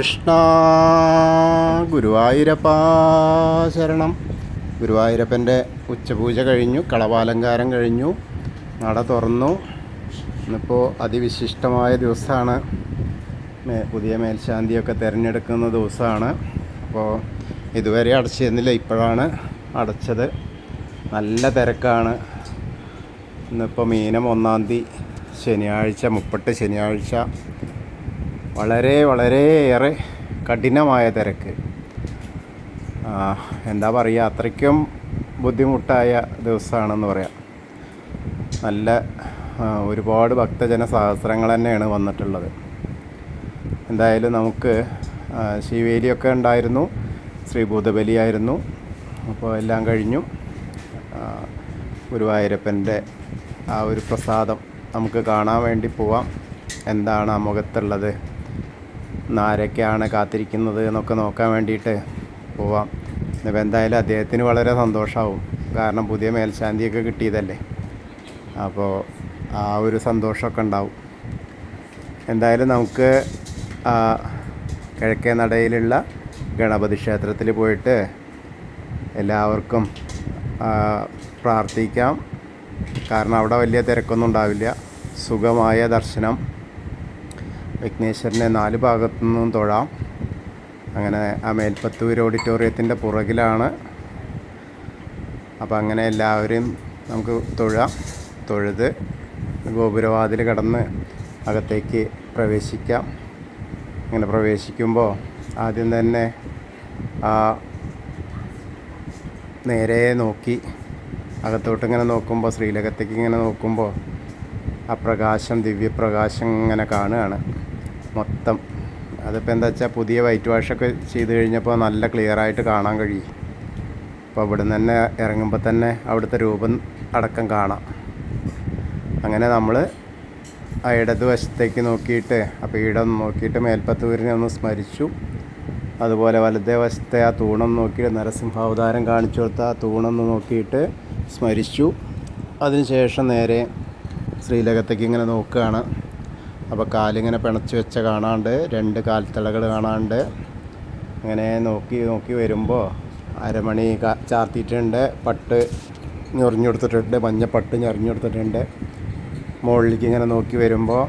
കൃഷ്ണ ഗുരുവായൂരപ്പ ശരണം. ഗുരുവായൂരപ്പൻ്റെ ഉച്ചപൂജ കഴിഞ്ഞു, കളവാലങ്കാരം കഴിഞ്ഞു, നട തുറന്നു. ഇന്നിപ്പോൾ അതിവിശിഷ്ടമായ ദിവസമാണ്. പുതിയ മേൽശാന്തിയൊക്കെ തിരഞ്ഞെടുക്കുന്ന ദിവസമാണ്. അപ്പോൾ ഇതുവരെ അടച്ചിരുന്നില്ല, ഇപ്പോഴാണ് അടച്ചത്. നല്ല തിരക്കാണ്. ഇന്നിപ്പോൾ മീനം 1-ാം തീയതി ശനിയാഴ്ച, 30 ശനിയാഴ്ച. വളരെയേറെ കഠിനമായ തിരക്ക്. എന്താ പറയുക, അത്രയ്ക്കും ബുദ്ധിമുട്ടായ ദിവസമാണെന്ന് പറയാം. നല്ല ഒരുപാട് ഭക്തജന സഹസ്രങ്ങൾ തന്നെയാണ് വന്നിട്ടുള്ളത്. എന്തായാലും നമുക്ക് ശിവേലിയൊക്കെ ഉണ്ടായിരുന്നു, ശ്രീഭൂതബലിയായിരുന്നു. അപ്പോൾ എല്ലാം കഴിഞ്ഞു. ഗുരുവായൂരപ്പൻ്റെ ആ ഒരു പ്രസാദം നമുക്ക് കാണാൻ വേണ്ടി പോവാം. എന്താണ് ആ മുഖത്തുള്ളത്, ആരൊക്കെയാണ് കാത്തിരിക്കുന്നത് എന്നൊക്കെ നോക്കാൻ വേണ്ടിയിട്ട് പോവാം. ഇപ്പം എന്തായാലും അദ്ദേഹത്തിന് വളരെ സന്തോഷമാവും, കാരണം പുതിയ മേൽശാന്തിയൊക്കെ കിട്ടിയതല്ലേ. അപ്പോൾ ആ ഒരു സന്തോഷമൊക്കെ ഉണ്ടാവും. എന്തായാലും നമുക്ക് കിഴക്കേ നടയിലുള്ള ഗണപതി ക്ഷേത്രത്തിൽ പോയിട്ട് എല്ലാവർക്കും പ്രാർത്ഥിക്കാം. കാരണം അവിടെ വലിയ തിരക്കൊന്നും ഉണ്ടാവില്ല. സുഖമായ ദർശനം. വിഘ്നേശ്വരനെ 4 ഭാഗത്തു നിന്നും തൊഴാം. അങ്ങനെ ആ മേൽപ്പത്തൂർ ഓഡിറ്റോറിയത്തിൻ്റെ പുറകിലാണ്. അപ്പോൾ അങ്ങനെ എല്ലാവരും നമുക്ക് തൊഴുത് ഗോപുരവാതിൽ കടന്ന് അകത്തേക്ക് പ്രവേശിക്കാം. അങ്ങനെ പ്രവേശിക്കുമ്പോൾ ആദ്യം തന്നെ നേരെ നോക്കി അകത്തോട്ടിങ്ങനെ നോക്കുമ്പോൾ, ശ്രീലകത്തേക്ക് ഇങ്ങനെ നോക്കുമ്പോൾ ആ പ്രകാശം, ദിവ്യപ്രകാശം ഇങ്ങനെ കാണുകയാണ് മൊത്തം. അതിപ്പോൾ എന്താ വെച്ചാൽ പുതിയ വൈറ്റ് വാഷൊക്കെ ചെയ്ത് കഴിഞ്ഞപ്പോൾ നല്ല ക്ലിയറായിട്ട് കാണാൻ കഴിയും. അപ്പോൾ ഇവിടെ നിന്ന് തന്നെ ഇറങ്ങുമ്പോൾ തന്നെ അവിടുത്തെ രൂപം അടക്കം കാണാം. അങ്ങനെ നമ്മൾ ആ ഇടതുവശത്തേക്ക് നോക്കിയിട്ട് ആ പീഠം നോക്കിയിട്ട് മേൽപ്പത്തൂരിനെ ഒന്ന് സ്മരിച്ചു. അതുപോലെ വലതേ വശത്തെ ആ തൂണം നോക്കിയിട്ട് നരസിംഹാവതാരം കാണിച്ചു കൊടുത്ത ആ തൂണൊന്ന് നോക്കിയിട്ട് സ്മരിച്ചു. അതിനുശേഷം നേരെ ശ്രീലകത്തേക്ക് ഇങ്ങനെ നോക്കുകയാണ്. അപ്പോൾ കാലിങ്ങനെ പിണച്ച് വെച്ച കാണാണ്ട്, 2 കാൽത്തളകൾ കാണാണ്ട്. അങ്ങനെ നോക്കി വരുമ്പോൾ അരമണി ചാർത്തിയിട്ടുണ്ട്, പട്ട് ഞൊറിഞ്ഞു കൊടുത്തിട്ടുണ്ട്, മഞ്ഞപ്പട്ട് ഞൊറിഞ്ഞു കൊടുത്തിട്ടുണ്ട്. മുകളിലേക്ക് ഇങ്ങനെ നോക്കി വരുമ്പോൾ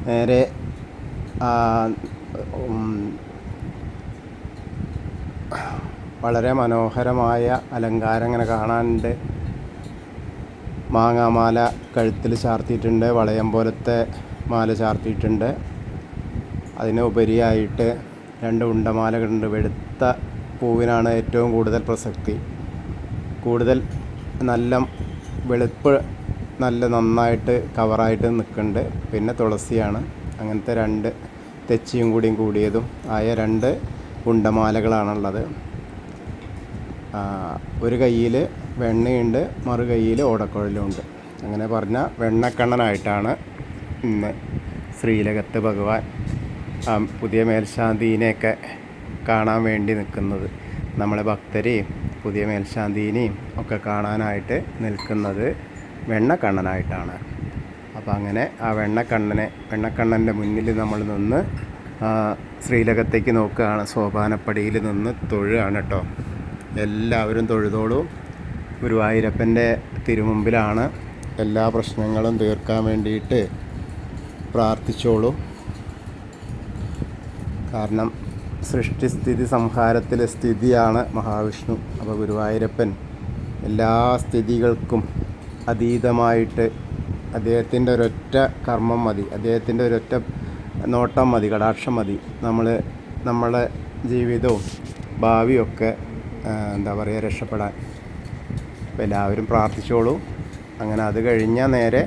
നേരെ വളരെ മനോഹരമായ അലങ്കാരം ഇങ്ങനെ കാണാനുണ്ട്. മാങ്ങാമാല കഴുത്തിൽ ചാർത്തിയിട്ടുണ്ട്, വളയം പോലത്തെ മാല ചാർത്തിയിട്ടുണ്ട്. അതിന് ഉപരിയായിട്ട് 2 ഉണ്ടമാലകളുണ്ട്. വെളുത്ത പൂവിനാണ് ഏറ്റവും കൂടുതൽ പ്രസക്തി. കൂടുതൽ നല്ല വെളുപ്പ് നന്നായിട്ട് കവറായിട്ട് നിൽക്കുന്നുണ്ട്. പിന്നെ തുളസിയാണ്. അങ്ങനത്തെ 2 തെച്ചിയും കൂടിയതും ആയ 2 ഉണ്ടമാലകളാണുള്ളത്. ഒരു കയ്യിൽ വെണ്ണയുണ്ട്, മറു കയ്യിൽ ഓടക്കുഴലുണ്ട്. അങ്ങനെ പറഞ്ഞാൽ വെണ്ണക്കണ്ണനായിട്ടാണ് ഇന്ന് ശ്രീലകത്ത് ഭഗവാൻ പുതിയ മേൽശാന്തിനെയൊക്കെ കാണാൻ വേണ്ടി നിൽക്കുന്നത്. നമ്മളെ ഭക്തരെയും പുതിയ മേൽശാന്തിനെയും ഒക്കെ കാണാനായിട്ട് നിൽക്കുന്നത് വെണ്ണക്കണ്ണനായിട്ടാണ്. അപ്പോൾ അങ്ങനെ ആ വെണ്ണക്കണ്ണൻ്റെ മുന്നിൽ നമ്മൾ നിന്ന് ശ്രീലകത്തേക്ക് നോക്കുകയാണ്. സോപാനപ്പടിയിൽ നിന്ന് തൊഴുകയാണ് കേട്ടോ. എല്ലാവരും തൊഴുതോളൂ. ഗുരുവായൂരപ്പൻ്റെ തിരുമുമ്പിലാണ്. എല്ലാ പ്രശ്നങ്ങളും തീർക്കാൻ വേണ്ടിയിട്ട് പ്രാർത്ഥിച്ചോളൂ. കാരണം സൃഷ്ടിസ്ഥിതി സംഹാരത്തിലെ സ്ഥിതിയാണ് മഹാവിഷ്ണു. അപ്പോൾ ഗുരുവായൂരപ്പൻ എല്ലാ സ്ഥിതികൾക്കും അതീതമായിട്ട് അദ്ദേഹത്തിൻ്റെ ഒരൊറ്റ കർമ്മം മതി, അദ്ദേഹത്തിൻ്റെ ഒരൊറ്റ നോട്ടം മതി, കടാക്ഷം മതി. നമ്മളെ ജീവിതവും ഭാവിയൊക്കെ രക്ഷപ്പെടാൻ. അപ്പോൾ എല്ലാവരും പ്രാർത്ഥിച്ചോളൂ. അങ്ങനെ അത് കഴിഞ്ഞാൽ നേരെ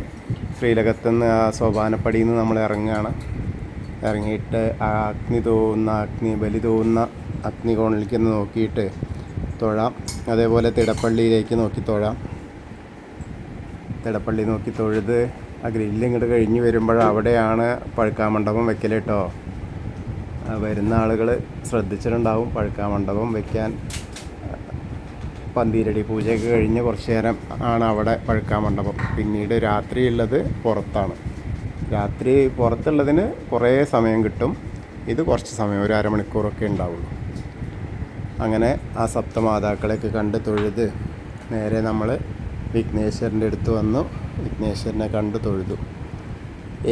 ശ്രീലകത്തുനിന്ന് ആ സോപാനപ്പടിയിൽ നിന്ന് നമ്മൾ ഇറങ്ങുകയാണ്. ഇറങ്ങിയിട്ട് ആ ബലി തോന്നുന്ന അഗ്നികോണിലേക്ക് നോക്കിയിട്ട് തൊഴാം. അതേപോലെ തിടപ്പള്ളിയിലേക്ക് നോക്കി തൊഴാം. തിടപ്പള്ളി നോക്കി തൊഴുത് ആ ഗ്രില്ല് ഇങ്ങോട്ട് കഴിഞ്ഞ് വരുമ്പോൾ അവിടെയാണ് പഴുക്കാമണ്ഡപം വെക്കൽ കേട്ടോ. വരുന്ന ആളുകൾ ശ്രദ്ധിച്ചിട്ടുണ്ടാവും. പഴുക്കാമണ്ഡപം വയ്ക്കാൻ പന്തീരടി പൂജയൊക്കെ കഴിഞ്ഞ് കുറച്ച് നേരം ആണ് അവിടെ പഴുക്കാൻ മണ്ഡപം. പിന്നീട് രാത്രിയുള്ളത് പുറത്താണ്. രാത്രി പുറത്തുള്ളതിന് കുറേ സമയം കിട്ടും. ഇത് കുറച്ച് സമയം, ഒരു അരമണിക്കൂറൊക്കെ ഉണ്ടാവുള്ളൂ. അങ്ങനെ ആ സപ്തമാതാക്കളെയൊക്കെ കണ്ട് തൊഴുത് നേരെ നമ്മൾ വിഘ്നേശ്വരൻ്റെ അടുത്ത് വന്നു. വിഘ്നേശ്വരനെ കണ്ട് തൊഴുതു.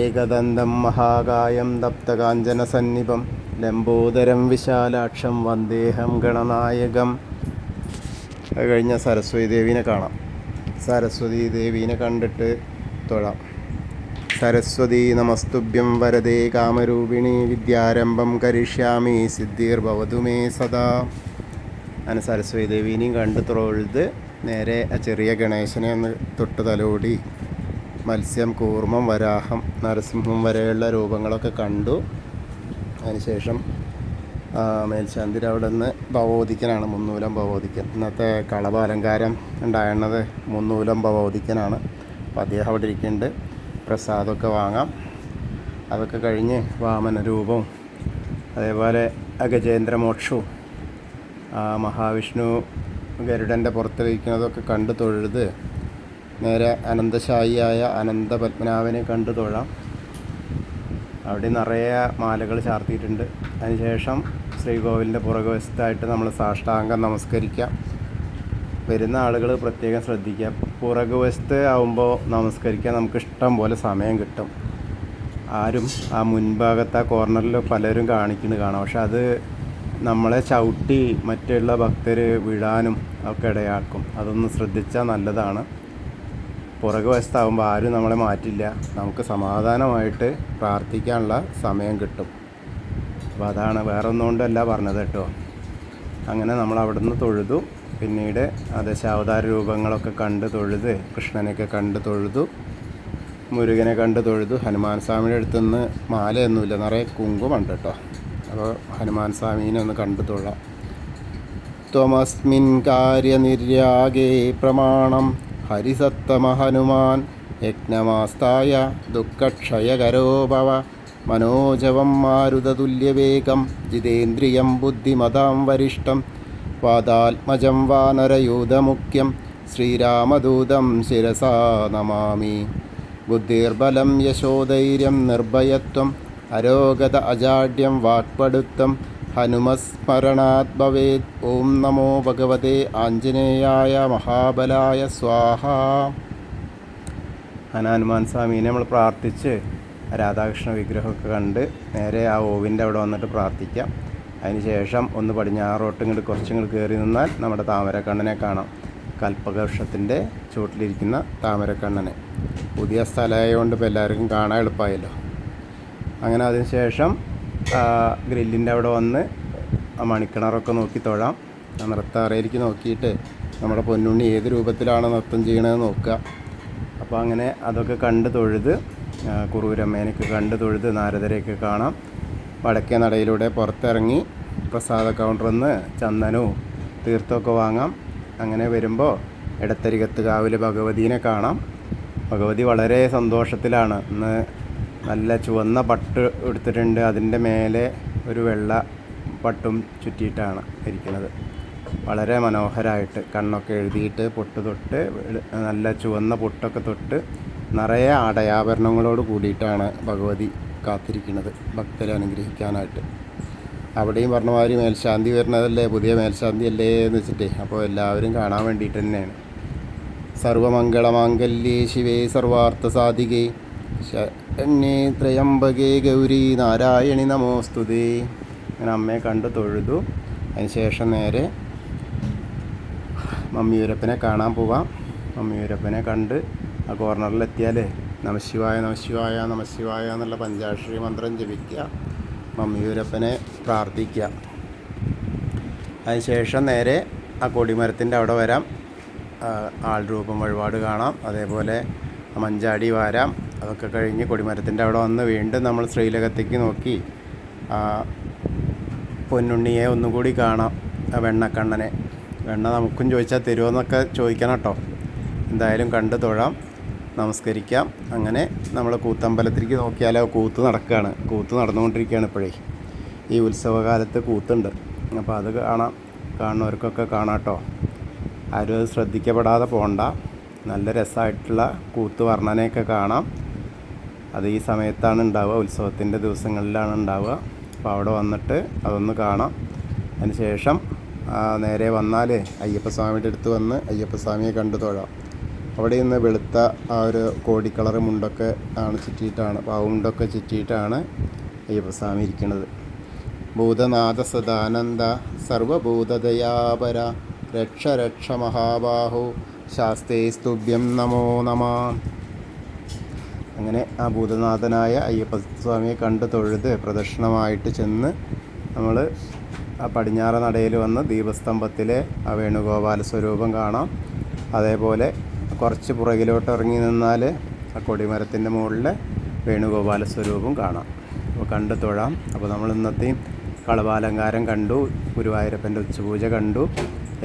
ഏകദന്തം മഹാകായം തപ്തകാഞ്ചന സന്നിഭം ലംബോദരം വിശാലാക്ഷം വന്ദേഹം ഗണനായകം. അത് കഴിഞ്ഞ സരസ്വതി ദേവീനെ കാണാം. സരസ്വതി ദേവീനെ കണ്ടിട്ട് തൊഴാം. സരസ്വതി നമസ്തുഭ്യം വരദേ കാമരൂപിണി വിദ്യാരംഭം കരിഷ്യാമി സിദ്ധിർഭവതു മേ സദാ. അങ്ങനെ സരസ്വതി ദേവീനെയും കണ്ട് തൊഴുത് നേരെ ആ ചെറിയ ഗണേശനെ ഒന്ന് തൊട്ട് തലോടി മത്സ്യം, കൂർമ്മം, വരാഹം, നരസിംഹം വരെയുള്ള രൂപങ്ങളൊക്കെ കണ്ടു. അതിനുശേഷം മേൽശാന്തിയുടെ അവിടെ നിന്ന് ഭഗവതിക്കനാണ്, മുന്നൂലം ഭഗവതിക്കൻ. ഇന്നത്തെ കളഭ അലങ്കാരം ഉണ്ടായിരുന്നത് മുന്നൂലം ഭഗവതിക്കനാണ്. അപ്പോൾ അദ്ദേഹം അവിടെ ഇരിക്കുന്നുണ്ട്. പ്രസാദമൊക്കെ വാങ്ങാം. അതൊക്കെ കഴിഞ്ഞ് വാമന രൂപവും അതേപോലെ ഗജേന്ദ്രമോക്ഷവും മഹാവിഷ്ണു ഗരുഡൻ്റെ പുറത്തിരിക്കുന്നതൊക്കെ കണ്ട് തൊഴുത് നേരെ അനന്തശായിയായ അനന്തപത്മനാഭനെ കണ്ട് തൊഴാം. അവിടെ നിറയെ മാലകൾ ചാർത്തിയിട്ടുണ്ട്. അതിനുശേഷം ശ്രീകോവിലിൻ്റെ പുറകുവശത്തായിട്ട് നമ്മൾ സാഷ്ടാംഗം നമസ്കരിക്കാം. വരുന്ന ആളുകൾ പ്രത്യേകം ശ്രദ്ധിക്കുക. പുറകുവശത്ത് ആവുമ്പോൾ നമസ്കരിക്കാൻ നമുക്ക് ഇഷ്ടം പോലെ സമയം കിട്ടും. ആരും ആ മുൻഭാഗത്ത് ആ കോർണറിൽ പലരും കാണിക്കുന്നത് കാണാം. പക്ഷെ അത് നമ്മളെ ചവിട്ടി മറ്റുള്ള ഭക്തർ വീഴാനും ഒക്കെ ഇടയാക്കും. അതൊന്ന് ശ്രദ്ധിച്ചാൽ നല്ലതാണ്. പുറകു വശത്താകുമ്പോൾ ആരും നമ്മളെ മാറ്റില്ല. നമുക്ക് സമാധാനമായിട്ട് പ്രാർത്ഥിക്കാനുള്ള സമയം കിട്ടും. അപ്പോൾ അതാണ്, വേറെ ഒന്നുകൊണ്ടല്ല പറഞ്ഞത് കേട്ടോ. അങ്ങനെ നമ്മൾ അവിടെ നിന്ന് തൊഴുതു. പിന്നീട് ദശാവതാര രൂപങ്ങളൊക്കെ കണ്ട് തൊഴുത്, കൃഷ്ണനെയൊക്കെ കണ്ട് തൊഴുതു, മുരുകനെ കണ്ട് തൊഴുതു. ഹനുമാൻ സ്വാമിയുടെ അടുത്തുനിന്ന് മാലയൊന്നുമില്ല, നിറയെ കുങ്കുമുണ്ട് കേട്ടോ. അപ്പോൾ ഹനുമാൻ സ്വാമീനെ ഒന്ന് കണ്ടു തൊഴാം. ത്വമസ്മിൻ കാര്യനിര്യാഗേ പ്രമാണം ഹരിസത്തമ ഹനുമാൻ യജ്ഞമാസ്തായ ദുഃഖക്ഷയകരോ ഭവ മനോജവം മാരുതതുല്യവേഗം ജിതേന്ദ്രിയം ബുദ്ധിമതാം വരിഷ്ഠം വാദാത്മജം വാനരയൂഥമുഖ്യം ശ്രീരാമദൂതം ശിരസാ നമാമി. ബുദ്ധിർബലം യശോധൈര്യം നിർഭയത്വം അരോഗത അജാഡ്യം വാക്പടുത്തം ഹനുമസ്മരണാത് ഭവേത്. ഓം നമോ ഭഗവതേ ആഞ്ജനേയായ മഹാബലായ സ്വാഹ. ഹനുമാൻ സ്വാമീനെ നമ്മൾ പ്രാർത്ഥിച്ച് രാധാകൃഷ്ണ വിഗ്രഹമൊക്കെ കണ്ട് നേരെ ആ ഓവിൻ്റെ അവിടെ വന്നിട്ട് പ്രാർത്ഥിക്കാം. അതിന് ശേഷം ഒന്ന് പടിഞ്ഞാറോട്ട് ഇങ്ങോട്ട് കുറച്ചിങ്ങോട്ട് കയറി നിന്നാൽ നമ്മുടെ താമരക്കണ്ണനെ കാണാം. കൽപ്പകവൃക്ഷത്തിൻ്റെ ചുവട്ടിലിരിക്കുന്ന താമരക്കണ്ണനെ. പുതിയ സ്ഥലമായതുകൊണ്ട് ഇപ്പോൾ എല്ലാവർക്കും കാണാൻ എളുപ്പമായല്ലോ. അങ്ങനെ അതിന് ശേഷം ഗ്രില്ലിൻ്റെ അവിടെ വന്ന് ആ മണിക്കിണറൊക്കെ നോക്കി തൊഴാം. ആ നൃത്താറയിലേക്ക് നോക്കിയിട്ട് നമ്മുടെ പൊന്നുണ്ണി ഏത് രൂപത്തിലാണ് നൃത്തം ചെയ്യണതെന്ന് നോക്കുക. അപ്പോൾ അങ്ങനെ അതൊക്കെ കണ്ട് തൊഴുത് കുറൂരമ്മേനൊക്കെ കണ്ട് തൊഴുത് നാരദരെയൊക്കെ കാണാം. വടക്കേ നടയിലൂടെ പുറത്തിറങ്ങി പ്രസാദ കൗണ്ടറിൽ നിന്ന് ചന്ദനവും തീർത്ഥമൊക്കെ വാങ്ങാം. അങ്ങനെ വരുമ്പോൾ ഇടത്തരികത്ത് കാവിൽ ഭഗവതീനെ കാണാം. ഭഗവതി വളരെ സന്തോഷത്തിലാണ്. ഇന്ന് നല്ല ചുവന്ന പട്ട് എടുത്തിട്ടുണ്ട്. അതിൻ്റെ മേലെ ഒരു വെള്ള പട്ടും ചുറ്റിയിട്ടാണ് ഇരിക്കുന്നത്. വളരെ മനോഹരമായിട്ട് കണ്ണൊക്കെ എഴുതിയിട്ട് പൊട്ട് തൊട്ട് നല്ല ചുവന്ന പൊട്ടൊക്കെ തൊട്ട് നിറയെ ആടയാഭരണങ്ങളോട് കൂടിയിട്ടാണ് ഭഗവതി കാത്തിരിക്കുന്നത് ഭക്തരെ അനുഗ്രഹിക്കാനായിട്ട്. അവിടെയും പറഞ്ഞ മാതിരി മേൽശാന്തി വരുന്നതല്ലേ, പുതിയ മേൽശാന്തി അല്ലേ എന്ന് വെച്ചിട്ട് അപ്പോൾ എല്ലാവരും കാണാൻ വേണ്ടിയിട്ട് തന്നെയാണ്. സർവമംഗളമാംഗല്യേ ശിവേ സർവാർത്ഥ സാധികേ ശരണ്യേ ത്രയംബകേ ഗൗരി നാരായണി നമോസ്തുതേ. അങ്ങനെ അമ്മയെ കണ്ട് തൊഴുതു. അതിന് ശേഷം നേരെ മമ്മിയൂരപ്പനെ കാണാൻ പോവാം. മമ്മിയൂരപ്പനെ കണ്ട് ആ കോർണറിലെത്തിയാൽ നമശിവായ നമശിവായ നമശിവായ എന്നുള്ള പഞ്ചാക്ഷരി മന്ത്രം ജപിക്കുക. മമ്മിയൂരപ്പനെ പ്രാർത്ഥിക്കുക. അതിനുശേഷം നേരെ ആ കൊടിമരത്തിൻ്റെ അവിടെ വരാം. ആൾരൂപം വഴിപാട് കാണാം. അതേപോലെ മഞ്ചാടി വാരാം. അതൊക്കെ കഴിഞ്ഞ് കൊടിമരത്തിൻ്റെ അവിടെ വന്ന് വീണ്ടും നമ്മൾ ശ്രീലകത്തേക്ക് നോക്കി പൊന്നുണ്ണിയെ ഒന്നും കൂടി കാണാം. ആ വെണ്ണക്കണ്ണനെ. വെണ്ണ നമുക്കും ചോദിച്ചാൽ തരുമോയെന്നൊക്കെ ചോദിക്കണം കേട്ടോ. എന്തായാലും കണ്ട് തൊഴാം, നമസ്കരിക്കാം. അങ്ങനെ നമ്മൾ കൂത്തമ്പലത്തിലേക്ക് നോക്കിയാലോ കൂത്ത് നടക്കുകയാണ്. കൂത്ത് നടന്നുകൊണ്ടിരിക്കുകയാണ് ഇപ്പോഴേ. ഈ ഉത്സവകാലത്ത് കൂത്തുണ്ട്. അപ്പോൾ അത് കാണാം. കാണുന്നവർക്കൊക്കെ കാണാം കേട്ടോ. ആരും അത് ശ്രദ്ധിക്കപ്പെടാതെ പോകണ്ട. നല്ല രസമായിട്ടുള്ള കൂത്ത് വർണ്ണനയൊക്കെ കാണാം. അത് ഈ സമയത്താണ് ഉണ്ടാവുക, ഉത്സവത്തിൻ്റെ ദിവസങ്ങളിലാണ് ഉണ്ടാവുക. അപ്പോൾ അവിടെ വന്നിട്ട് അതൊന്ന് കാണാം. അതിന് ശേഷം നേരെ വന്നാൽ അയ്യപ്പസ്വാമിയുടെ അടുത്ത് വന്ന് അയ്യപ്പസ്വാമിയെ കണ്ടു തൊഴാം. അവിടെ നിന്ന് വെളുത്ത ആ ഒരു കോടി കളർ മുണ്ടൊക്കെ ആണ് ചുറ്റിയിട്ടാണ്, മുണ്ടൊക്കെ ചുറ്റിയിട്ടാണ് അയ്യപ്പസ്വാമി ഇരിക്കുന്നത്. ഭൂതനാഥ സദാനന്ദ സർവഭൂതദയാപര രക്ഷ രക്ഷ മഹാബാഹു ശാസ്തേ സ്തുഭ്യം നമോ നമ. അങ്ങനെ ആ ഭൂതനാഥനായ അയ്യപ്പസ്വാമിയെ കണ്ട് തൊഴുത് പ്രദക്ഷിണമായിട്ട് ചെന്ന് നമ്മൾ ആ പടിഞ്ഞാറ നടയിൽ വന്ന് ദീപസ്തംഭത്തിലെ ആ വേണുഗോപാല സ്വരൂപം കാണാം. അതേപോലെ കുറച്ച് പുറകിലോട്ട് ഇറങ്ങി നിന്നാൽ ആ കൊടിമരത്തിൻ്റെ മുകളിൽ വേണുഗോപാല സ്വരൂപം കാണാം. അപ്പോൾ കണ്ട് തൊഴാം. അപ്പോൾ നമ്മൾ ഇന്നത്തെയും കളഭാലങ്കാരം കണ്ടു, ഗുരുവായൂരപ്പൻ്റെ ഉച്ചപൂജ കണ്ടു.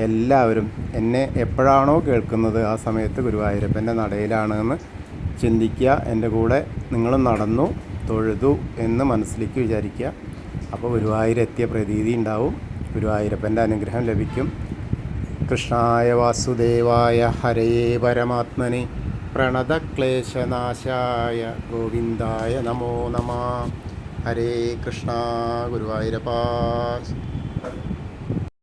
എല്ലാവരും എന്നെ എപ്പോഴാണോ കേൾക്കുന്നത് ആ സമയത്ത് ഗുരുവായൂരപ്പൻ്റെ നടയിലാണെന്ന് ചിന്തിക്കുക. എൻ്റെ കൂടെ നിങ്ങളും നടന്നു തൊഴുതു എന്ന് മനസ്സിലേക്ക് വിചാരിക്കുക. അപ്പോൾ ഗുരുവായൂരെത്തിയ പ്രതീതി ഉണ്ടാവും, ഗുരുവായൂരപ്പൻ്റെ അനുഗ്രഹം ലഭിക്കും. കൃഷ്ണായ വാസുദേവായ ഹരയേ പരമാത്മനെ പ്രണതക്ലേശനാശായ ഗോവിന്ദായ നമോ നമഃ. ഹരേ കൃഷ്ണ. ഗുരുവായൂരപ്പാ.